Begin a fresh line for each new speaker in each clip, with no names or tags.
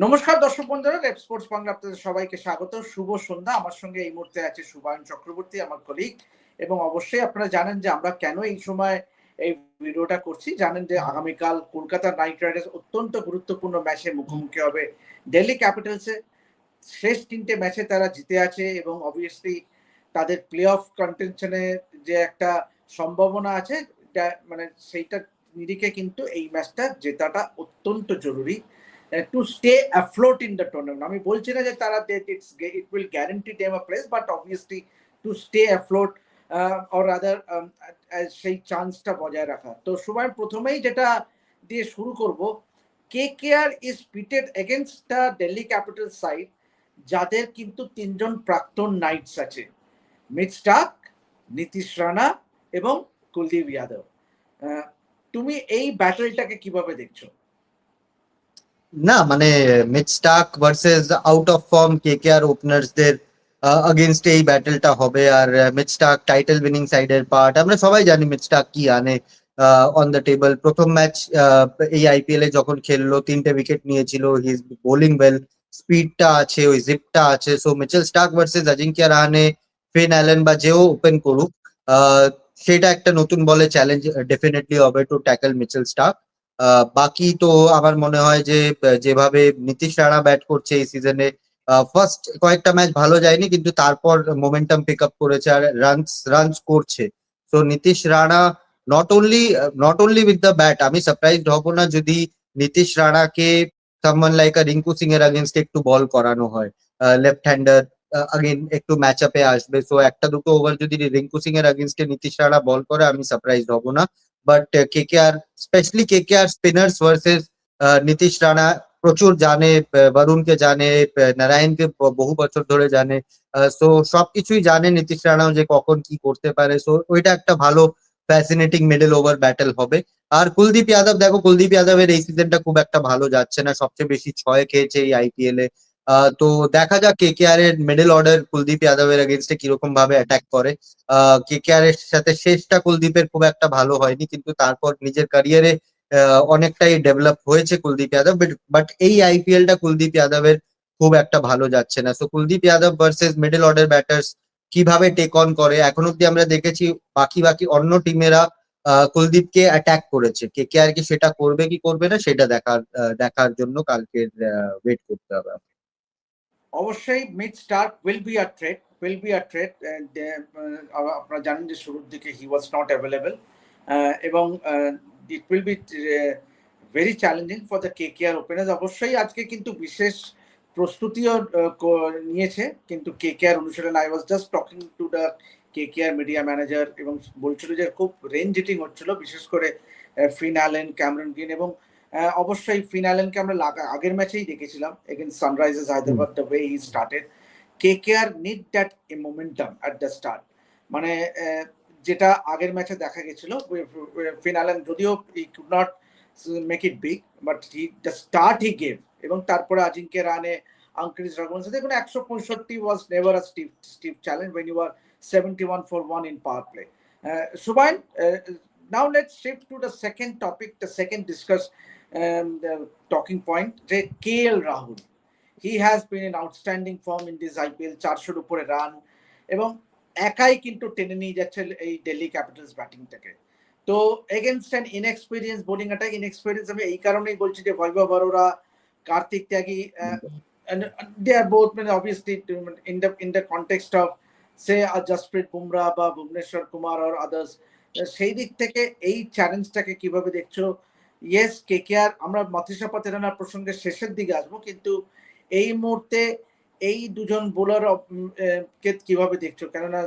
নমস্কার দর্শক বন্ধুরা, রেপ স্পোর্টস বাংলা আপনাদের সবাইকে স্বাগত। শুভ সন্ধ্যা। আমার সঙ্গে এই মুহূর্তে আছে শুভায়ন চক্রবর্তী, আমার কলিগ। এবং অবশ্যই আপনারা জানেন যে আমরা কেন এই সময় এই ভিডিওটা করছি। জানেন যে আগামীকাল কলকাতা নাইট রাইডার্স অত্যন্ত গুরুত্বপূর্ণ ম্যাচে মুখোমুখি হবে দিল্লি ক্যাপিটালসে। শেষ 3টে ম্যাচে তারা জিতে আছে এবং অবভিয়াসলি তাদের প্লে অফ কন্টেনশনে যে একটা সম্ভাবনা আছে, মানে সেইটার নিরিখে কিন্তু এই ম্যাচটা জেতাটা অত্যন্ত জরুরি to stay afloat in the tournament. আমি বলছি না যে তারা it will guarantee them a place, but obviously to stay afloat or rather সেই চান্সটা বজায় রাখা। তো সবাই প্রথমেই যেটা দিয়ে শুরু করব, KKR is pitted against the Delhi Capital side, যাদের কিন্তু 3জন প্রাক্তন নাইটস আছে, মিচ স্টার্ক, নীতিশ রানা এবং কুলদীপ যাদব। তুমি এই ব্যাটলটাকে কিভাবে দেখছো?
না মানে Mitch Starc versus out of form KKR ওপেনার্সদের अगेंस्ट এই ব্যাটলটা হবে। আর মিচ স্টার্ক টাইটেল উইনিং সাইডের পার্ট, আমরা সবাই জানি মিচ স্টার্ক কি আনে অন দ্য টেবল। প্রথম ম্যাচ এই আইপিএল এ যখন খেললো 3টে উইকেট নিয়েছিল। হি ইজ বোলিং ওয়েল, স্পিডটা আছে, ওই জিপটা আছে। So Mitchell Starc versus Ajinkya Rahane, Finn Allen বা যেও ওপেন করুক, সেটা একটা নতুন বলে চ্যালেঞ্জ ডেফিনেটলি হবে টু ট্যাকল মিচেল স্টার্ক। বাকি তো আমার মনে হয় যে যেভাবে নীতিশ রানা ব্যাট করছে এই সিজনে, ফার্স্ট কয়েকটা ম্যাচ ভালো যায়নি, কিন্তু তারপর মোমেন্টাম পিক আপ করেছে আর রানস করছে। তো Nitish Rana not only with the bat, আমি সারপ্রাইজড হব না যদি নীতিশ রানাকে সামওয়ান লাইক রিঙ্কু সিং এর আগেনস্ট একটু বল করানো হয়। লেফট হ্যান্ডার আগেন একটু ম্যাচ আপে আসবে, সো একটা দুটো ওভার যদি রিঙ্কু সিং এর আগেনস্টে নীতিশ রানা বল করে আমি সারপ্রাইজড হব না। But KKR, specially KKR spinners versus Nitish Rana প্রচুর জানে, বরুণকে জানে, নারায়ণকে বহু বছর ধরে জানে। সো সবকিছুই জানে নীতিশ রানাও যে কখন কি করতে পারে। সো ওইটা একটা ভালো ফ্যাসিনেটিং মিডল ওভার ব্যাটেল হবে। আর কুলদীপ যাদব, দেখো কুলদীপ যাদবের এই সিজনটা খুব একটা ভালো যাচ্ছে না, সবচেয়ে বেশি 6 খেয়েছে এই আইপিএল এ। তো দেখা যাক কেকেআর এর মিডল অর্ডার কুলদীপ যাদবের এগেনস্টে কিরকম ভাবে অ্যাটাক করে। কেকেআর এর সাথে শেষটা কুলদীপের খুব একটা ভালো হয়নি, কিন্তু তারপর নিজের ক্যারিয়ারে অনেকটাই ডেভেলপ হয়েছে কুলদীপ যাদব। বাট এই আইপিএলটা কুলদীপ যাদবের খুব একটা ভালো যাচ্ছে না। So Kuldeep Yadav versus middle order batters কিভাবে টেক অন করে, এখন অব্দি আমরা দেখেছি বাকি বাকি অন্য টিমেরা কুলদীপকে অ্যাটাক করেছে। কেকেআর কি সেটা করবে কি করবে না সেটা দেখার জন্য কালকের ওয়েট করতে হবে।
অবশ্যই Mitch Starc will be a threat. আপনারা জানেন যে শুরুর দিকে হি ওয়াজ নট অ্যাভেলেবল এবং it will be very challenging for the KKR openers. অবশ্যই আজকে কিন্তু বিশেষ প্রস্তুতিও নিয়েছে কিন্তু কেকেআর অনুশীলন। I was just talking to the KKR media manager এবং বলছিল যে খুব রেঞ্জ হিটিং হচ্ছিল, বিশেষ করে ফিন অ্যালেন, ক্যামেরন গ্রিন এবং অবশ্যই ফিন অ্যালেনকে আমরা আগের ম্যাচেই দেখেছিলাম against Sunrisers Hyderabad, the way he started. KKR need that momentum at the start, মানে যেটা আগের ম্যাচে দেখা গেছিল। ফিন অ্যালেন যদিও he could not make it big, but the start he gave. এবং তারপরে আজিঙ্ক্য রাহানে, আঙ্ক্রিজ রাঘবন সাথে দেখুন 165 was never a stiff challenge when you are 71 for 1 in power play. Subhain, now let's shift to the second topic, the second discuss the talking point, যে KL Rahul. He has been in outstanding form in this IPL, 400 উপরে run এবং একাই কিন্তু টেনে নিয়ে যাচ্ছে এই Delhi Capitals ব্যাটিংটাকে। তো against an inexperience bowling attack, inexperience আমি এই কারণেই বলছি যে বৈভব অরোরা, কার্তিক ত্যাগী, they are both obviously in the context of say Jasprit Bumrah বা ভুবনেশ্বর কুমার or others, সেই দিক থেকে এই চ্যালেঞ্জটাকে কিভাবে দেখছো? ইয়েস, কেকেআর, আমরা মথিসা পাতেরানার প্রসঙ্গে শেষের দিকে আসবো, কিন্তু এই মুহূর্তে এই দুজন বোলার কে কিভাবে দেখছো? কেননা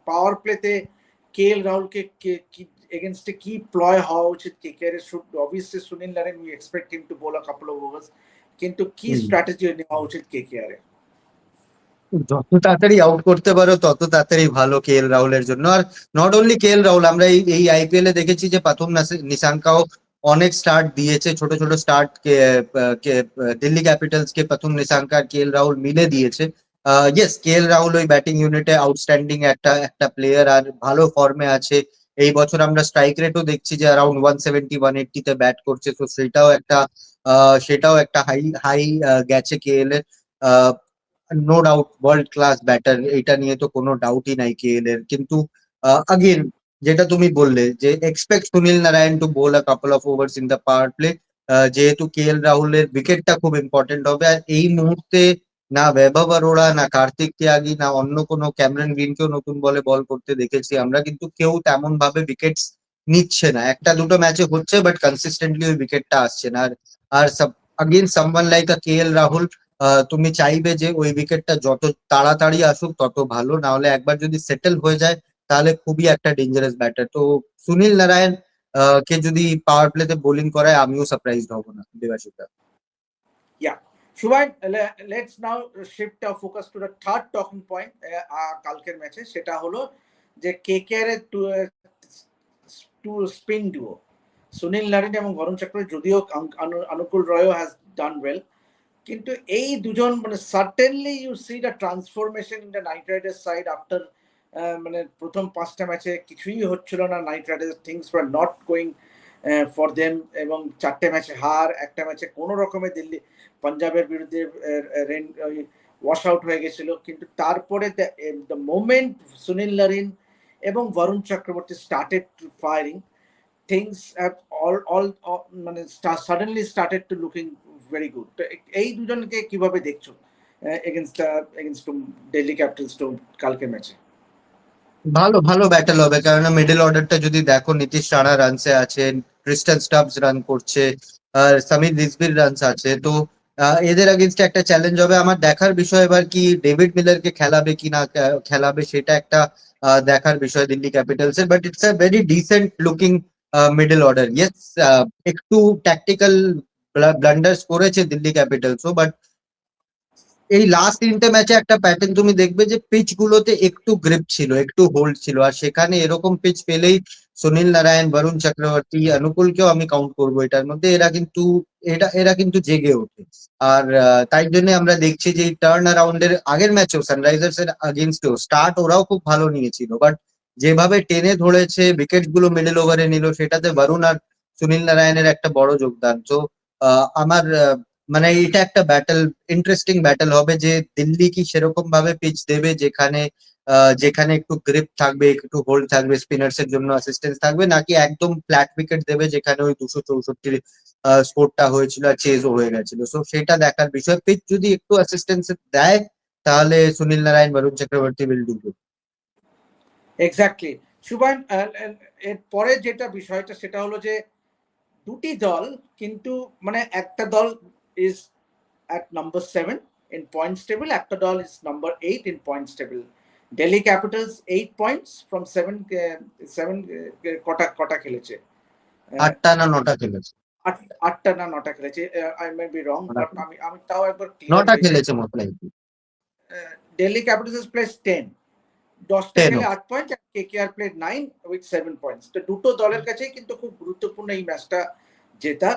পাওয়ার প্লেতে KL রাহুলকে এগেনস্টে কি প্লয় হওয়া উচিত কেকেআর এর? Obviously Sunil Narayan, we expect him to bowl a couple of overs, কিন্তু কি স্ট্র্যাটেজি নেওয়া উচিত কেকেআর এর?
যত তাড়াতাড়ি আউট করতে পারো তত তাড়াতাড়ি ভালো কেএল রাহুলের জন্য। Are not only KL Rahul, আমরা এই আইপিএল এ দেখেছি যে প্রথম নিশাঙ্কাও অনেক স্টার্ট দিয়েছে, ছোট ছোট স্টার্ট দিল্লি ক্যাপিটালস কে প্রথম নিশাঙ্কা আর কেএল রাহুল মিলে দিয়েছে। ইয়েস, কেএল রাহুল ওই ব্যাটিং ইউনিটে আউটস্ট্যান্ডিং একটা প্লেয়ার আর ভালো ফর্মে আছে। এই বছর আমরা স্ট্রাইক রেটও দেখছি যে অ্যারাউন্ড 170-180 তে ব্যাট করছে, তো সেটাও একটা হাই হাই গেছে কেএল এর। No doubt world class batter, এটা নিয়ে তো কোনো ডাউটই নাই কেএল এর। কিন্তু আগেন যেটা তুমি বললে যে expect Sunil Narine to bowl a couple of overs in the power play, যেহেতু কেএল রাহুলের উইকেটটা খুব ইম্পর্টেন্ট হবে। আর এই মুহূর্তে না বৈভব অরোরা, না কার্তিক ত্যাগী, না অন্য কোনো ক্যামেরন গ্রিনকেও নতুন বলে বল করতে দেখেছি আমরা, কিন্তু কেউ তেমন ভাবে উইকেট নিচ্ছে না। একটা দুটো ম্যাচে হচ্ছে, বাট কনসিস্টেন্টলি ওই উইকেটটা আসছে না। আর আর again someone like a KL Rahul, তুমি চাইবে যে ওই উইকেটটা যত তাড়াতাড়ি আসুক তত ভালো, না হলে একবার যদি সেটেল হয়ে যায় তাহলে খুবই একটা ডেঞ্জারাস ব্যাটার। তো সুনীল নারায়ণ কে যদি পাওয়ার প্লেতে বোলিং করায় আমিও সারপ্রাইজড হব না, দেবাশিতা।
Yeah. Shubhain, let's now shift our focus to the third talking point কালকের ম্যাচে, সেটা হলো যে কেকেআর এর two spin duo Sunil Narine এবং বরুণ চক্রবর্তী, যদিও অনুকূল রয়ও হ্যাজ ডান ওয়েল, কিন্তু এই দুজন মানে certainly you see the transformation in the Knight Riders side after, মানে প্রথম 5টা ম্যাচে কিছুই হচ্ছিল না Knight Riders, things were not going for them, এবং 4টে ম্যাচে হার, একটা ম্যাচে কোনো রকমে দিল্লি পাঞ্জাবের বিরুদ্ধে ওয়াশ আউট হয়ে গেছিল। কিন্তু তারপরে দ্য মোমেন্ট সুনীল নারিন এবং Varun Chakravarthy started firing, things have all মানে suddenly started to looking very good. তো এই দুজনকে কিভাবে দেখছো এগেইনস্ট দিল্লি ক্যাপিটালস তো কালকে ম্যাচে?
ভালো ভালো ব্যাটেল হবে, কেননা মিডল অর্ডারটা যদি দেখো, নীতিশ রানা রানসে আছেন, ক্রিস্টান স্টাবস রান করছে, আর সামির রিজভির রানস আছে। তো এদের এগেইনস্টে একটা চ্যালেঞ্জ হবে। আমার দেখার বিষয় এবার কি ডেভিড মিলারকে খেলাবে কি না খেলাবে, সেটা একটা দেখার বিষয় দিল্লি ক্যাপিটালস এর। But it's a very dissent looking middle order. Yes, একটু ট্যাকটিক্যাল ব্লান্ডার্স করেছে দিল্লি ক্যাপিটালসও, বাট এই লাস্ট 3টে ম্যাচে একটা প্যাটার্ন তুমি দেখবে যে পিচ গুলোতে একটু গ্রিপ ছিল, একটু হোল্ড ছিল। আর সেখানে এরকম পিচ পেলেই সুনীল নারায়ণ, বরুণ চক্রবর্তী, অনুকূলকেও আমি কাউন্ট করবো এটার মধ্যে, এরা কিন্তু জেগে ওঠে। আর তাই জন্য আমরা দেখছি যে এই টার্ন অ্যারাউন্ডের আগের ম্যাচেও সানরাইজার্স এর আগেনস্টেও স্টার্ট ওরাও খুব ভালো নিয়েছিল, বাট যেভাবে টেনে ধরেছে, উইকেট গুলো মিডল ওভারে নিল, সেটাতে বরুণ আর সুনীল নারায়ণের একটা বড় যোগদান। তো আমার মানে এটা একটা ইন্টারেস্টিং ব্যাটেল হবে যে দিল্লি কি সেরকম ভাবে পিচ দেবে যেখানে একটু গ্রিপ থাকবে, একটু হোল্ড থাকবে, স্পিনার্স এর জন্য অ্যাসিস্ট্যান্স থাকবে, নাকি একদম ফ্ল্যাট উইকেট দেবে যেখানে ওই 264 স্কোরটা হয়েছিল আর চেজও হয়ে গেছিল। সো সেটা দেখার বিষয়। পিচ যদি একটু অ্যাসিস্ট্যান্স দেয় তাহলে Sunil Narayan, Varun Chakravarthy will do good.
Exactly Shubhan, এর পরে যেটা বিষয়টা সেটা হলো যে দুটি দল, কিন্তু মানে একটা দল is at number 7 in points table, একটা দল is number 8 in points table. Delhi Capitals 8 points from 7 কটা খেলেছে?
8টা না 9টা খেলেছে?
8টা না 9টা খেলেছে, I may be wrong, but আমি তাও একবার
9টা খেলেছে মোট likely.
Delhi Capitals has placed 10, 10টা খেলে 8 পয়েন্ট, আর কেকেআর প্লেড 9 with 7 points। তো দুটো দলের কাছেই কিন্তু খুব গুরুত্বপূর্ণ এই ম্যাচটা জেতা।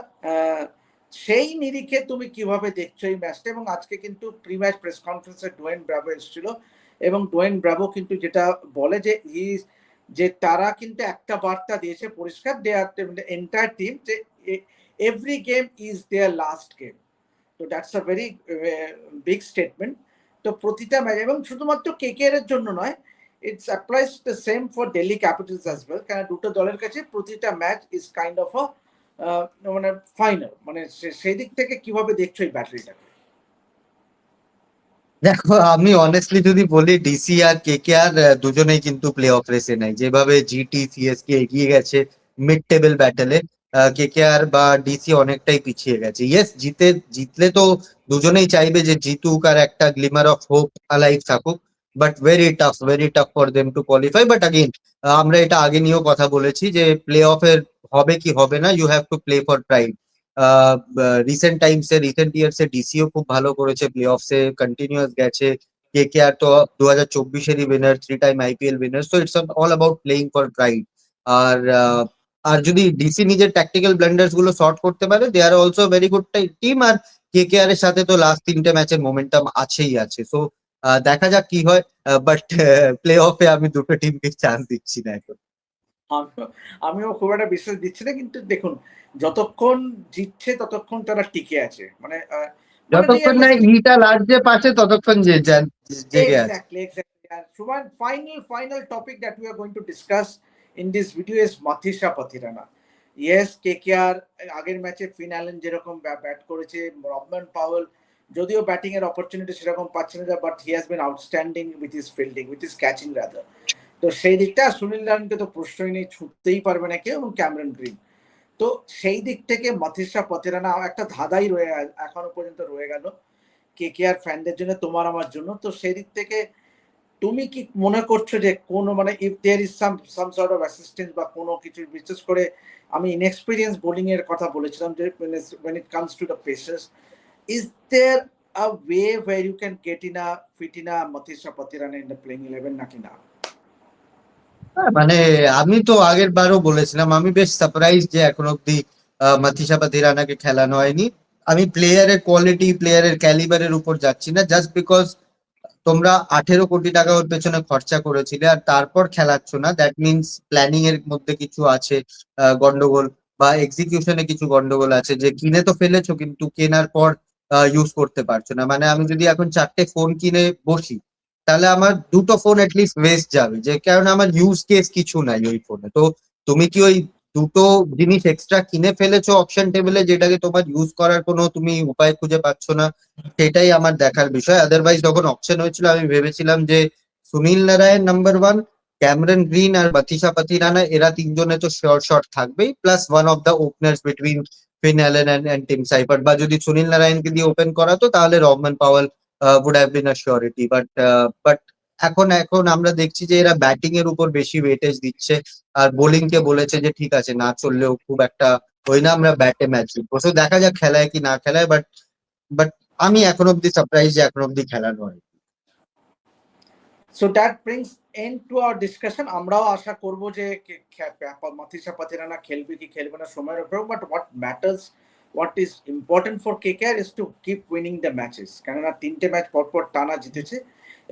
সেই নিরিখে তুমি কিভাবে দেখছো এই ম্যাচটা? এবং আজকে কিন্তু প্রি ম্যাচ প্রেস কনফারেন্সে ডোয়েন ব্রাভো এসেছিল, এবং ডোয়েন ব্রাভো কিন্তু যেটা বলে যে তারা কিন্তু একটা বার্তা দিয়েছে পরিষ্কার, এন্টায়ার টিম, যে every game is their last game. তো that's a very big statement. তো প্রতিটা ম্যাচ, এবং শুধুমাত্র কেকেআর এর জন্য নয়, it's applies the same for Delhi capitals as well, কারণ দুটো দলের কাছে প্রতিটা ম্যাচ ইজ কাইন্ড অফ মানে ফাইনাল। মানে সেই দিক থেকে কিভাবে দেখছো এই ব্যাটারিটাকে?
দেখো, আমি অনেস্টলি যদি বলি, ডিসি আর কেকেআর দুজনেই কিন্তু প্লে অফ রেসে নাই। যেভাবে জিটি সিএসকে এগিয়ে গেছে মিড টেবিল ব্যাটেলে, কেকেআর বা ডিসি অনেকটাই পিছিয়ে গেছে। ইয়েস, জিতলে তো দুজনেই চাইবে যে জিতুক আর একটা গ্লিমার অফ হোপ অ্যালাইভ থাকুক, but very tough for them to qualify. But again, আমরা এটা আগে নিয়েও কথা বলেছি যে প্লে অফের হবে কি হবে না, you have to play for pride. Recent ইয়ার্সে ডিসিও খুব ভালো করেছে, প্লে অফসে কন্টিনিউয়াস গেছে। কেকেআর তো 2024-এরই winner, 3 time IPL winner. So it's all about playing for pride. আর আর যদি ডিসি নিজের ট্যাকটিক্যাল ব্লান্ডার্স গুলো সর্ট করতে পারে, they are also very good team. আর কেকেআর এর সাথে তো লাস্ট 3টে ম্যাচের মোমেন্টাম আছেই আছে। সো দেখা যাক কি হয়, বাট প্লে অফে আমি দুটো টিমকে চান্স দিচ্ছি না এখন।
আমিও খুব একটা বিশ্বাস দিচ্ছি না, কিন্তু দেখুন যতক্ষণ জিতছে ততক্ষণ তারা টিকে আছে, মানে মানে
যতক্ষণ না
রিয়েলিস্টিক।
ইটা লাগছে পাশে ততক্ষণ জেগে আছে।
Exactly. And Shubhan, final topic that we are going to discuss in this video is Mathisha Pathirana. Yes, KKR আগের ম্যাচে ফিনালেন যেরকম ব্যাট করেছে, রবম্যান পাওয়েল যদিও ব্যাটিং এর অপরচুনিটি সেরকম পাচ্ছে না, but he has been outstanding with his fielding, with his catching rather. তো সেই দিকটা সুনীল নারায়ণকে তো প্রশ্নই নেই, ছুটতেই পারবে না কেউ, এবং ক্যামেরন গ্রিন। তো সেই দিক থেকে মাথিসা পথিরানা একটা ধাঁধাই এখনো পর্যন্ত রয়ে গেল কেকেআর ফ্যানদের জন্য, তোমার আমার জন্য। তো সেই দিক থেকে তুমি কি মনে করছো যে কোনো মানে if there is some sort of assistance বা কোনো কিছু, বিশেষ করে আমি ইনএক্সপিরিয়েন্স বোলিং এর কথা বলেছিলাম যে when it comes to the pacers, is there a way where you can get in a fit in a Matisha Pathirana in the playing 11 নাকি না?
মানে আমি তো আগের বারও বলেছিলাম আমি বেশ সারপ্রাইজ যে এখন অব্দি মাথিসা পাথিরানাকে খেলানো হয়নি। আমি প্লেয়ারের কোয়ালিটি, প্লেয়ারের ক্যালিবারের উপর যাচ্ছি না, জাস্ট বিকজ তোমরা 18 কোটি টাকা ওর পেছনে খরচা করেছিলে আর তারপর খেলাচ্ছ না, দ্যাট মিনস প্ল্যানিং এর মধ্যে কিছু আছে গন্ডগোল, বা এক্সিকিউশনে কিছু গন্ডগোল আছে, যে কিনে তো ফেলেছো কিন্তু কেনার পর ইউজ করতে পারছো না। মানে আমি যদি এখন 4টে ফোন কিনে বসি তাহলে আমার 2টো ফোন এটলিস্ট ওয়েস্ট যাবে, যে কারণে আমার ইউজ কেস কিছু নাই ওই ফোনে। তো তুমি কি ওই 2টো জিনিস এক্সট্রা কিনে ফেলেছো অপশন টেবিলে, যেটাকে তোমার ইউজ করার কোনো তুমি উপায় খুঁজে পাচ্ছ না, সেটাই আমার দেখার বিষয়। আদারওয়াইজ যখন অপশন হয়েছিল আমি ভেবেছিলাম যে Sunil Narayan number 1, Cameron Green আর মাথিসা পাথিরানা এরা তিনজনে তো শর্ট থাকবেই, plus one of the openers between Finn Allen and Tim Seifert, বা যদি সুনীল নারায়ণকে দিয়ে ওপেন করাতো তাহলে Rovman Powell would have been a surety, but এখন আমরা দেখছি যে এরা ব্যাটিং এর উপর বেশি ওয়েটেজ দিচ্ছে আর বোলিং কে বলেছে যে ঠিক আছে না চললেও খুব একটা ওই না, আমরা ব্যাটে ম্যাচ জিতবো। So দেখা যাক খেলায় কি না খেলায়, বাট আমি এখন অব্দি সারপ্রাইজ যে এখন অব্দি খেলানো হয়।
So that brings end to our discussion. আমরাও আশা করব যে মাথিসা পাথিরানা খেলবে কি খেলবে না সময়ের উপর, but what is important for KKR is to keep winning the matches, কেননা 3টে ম্যাচ পরপর টানা জিতেছে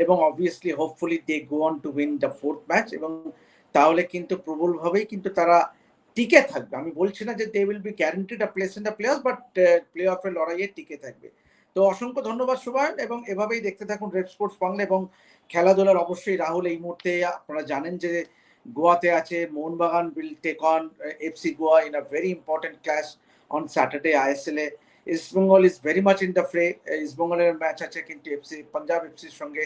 এবং obviously hopefully they go on to win the 4th match, এবং তাহলে কিন্তু প্রবলভাবেই কিন্তু তারা টিকে থাকবে। আমি বলছি না যে they will be guaranteed a place in the play off, but play অফের লড়াইয়ে টিকে থাকবে। তো অসংখ্য ধন্যবাদ সুবান, এবং এভাবেই দেখতে থাকুন রেড স্পোর্টস বাংলা। এবং খেলাধুলার অবশ্যই রাহুল এই মুহূর্তে আপনারা জানেন যে গোয়াতে আছে, Mohun Bagan will take on FC Goa in a very important clash on Saturday ISL এ। East Bengal is very much in the fray, East বেঙ্গলের ম্যাচ আছে কিন্তু পাঞ্জাব এফসির সঙ্গে।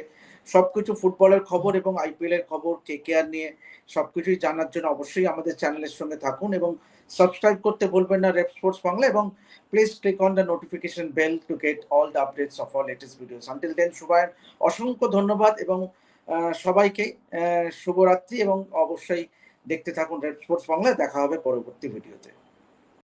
সবকিছু ফুটবলের খবর এবং IPL এর খবর KKR নিয়ে সবকিছুই জানার জন্য অবশ্যই আমাদের চ্যানেলের সঙ্গে থাকুন, এবং সাবস্ক্রাইব করতে ভুলবেন না রেড স্পোর্টস বাংলা, এবং please click on the notification bell to get all the updates of our latest videos. Until then, Shubhayan অসংখ্য ধন্যবাদ, এবং সবাইকে শুভরাত্রি, এবং অবশ্যই দেখতে থাকুন রেড স্পোর্টস বাংলা। দেখা হবে পরবর্তী ভিডিওতে।